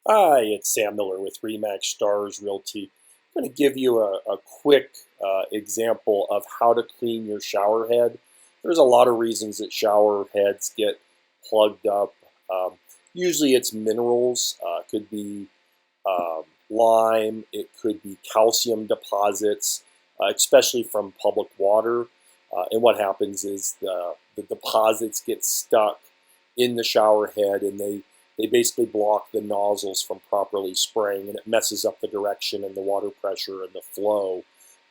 Hi, it's Sam Miller with Remax Stars Realty. I'm going to give you a quick example of how to clean your shower head. There's a lot of reasons that shower heads get plugged up. Um, Usually it's minerals. It could be lime. It could be calcium deposits, especially from public water. And what happens is the deposits get stuck in the shower head, and they basically block the nozzles from properly spraying, and it messes up the direction and the water pressure and the flow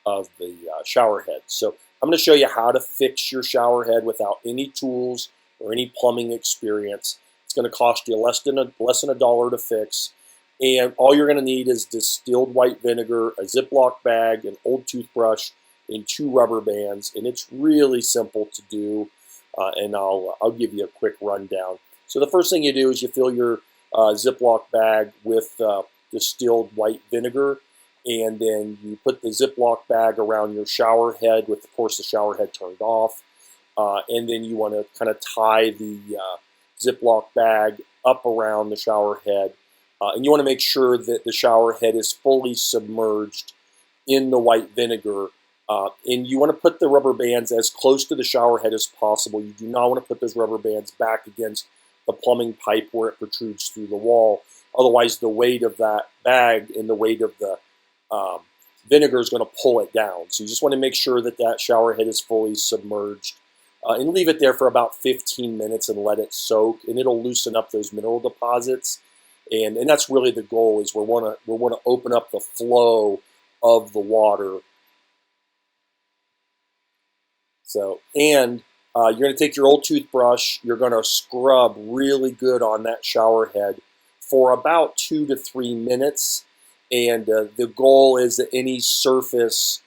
of the shower head. So I'm going to show you how to fix your shower head without any tools or any plumbing experience. It's going to cost you less than a dollar to fix. And all you're going to need is distilled white vinegar, a Ziploc bag, an old toothbrush, and 2 rubber bands. And it's really simple to do. And I'll give you a quick rundown. So the first thing you do is you fill your Ziploc bag with distilled white vinegar, and then you put the Ziploc bag around your shower head with, of course, the shower head turned off. And then you want to kind of tie the Ziploc bag up around the shower head. And you want to make sure that the shower head is fully submerged in the white vinegar. And you want to put the rubber bands as close to the shower head as possible. You do not want to put those rubber bands back against the plumbing pipe where it protrudes through the wall. Otherwise, the weight of that bag and the weight of the vinegar is going to pull it down. So you just want to make sure that that shower head is fully submerged. And leave it there for about 15 minutes and let it soak, and it'll loosen up those mineral deposits. And that's really the goal, is we want to open up the flow of the water. So, and you're going to take your old toothbrush, you're going to scrub really good on that shower head for about 2 to 3 minutes. And the goal is that any surface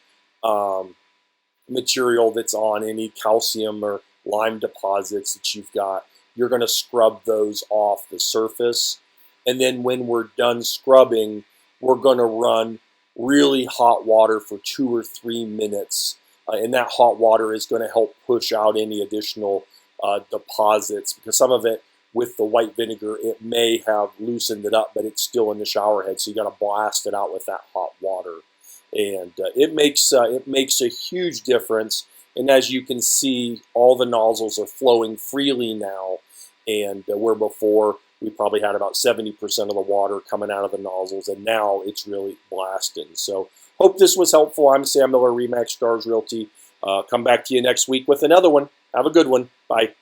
material that's on any calcium or lime deposits that you've got, you're going to scrub those off the surface. And then when we're done scrubbing, we're going to run really hot water for 2 or 3 minutes. And that hot water is going to help push out any additional deposits, because some of it with the white vinegar, it may have loosened it up, but it's still in the shower head. So you got to blast it out with that hot water. And it makes a huge difference. And as you can see, all the nozzles are flowing freely now. And where before we probably had about 70% of the water coming out of the nozzles, and now it's really blasting. So hope this was helpful. I'm Sam Miller, Remax Stars Realty. Come back to you next week with another one. Have a good one. Bye.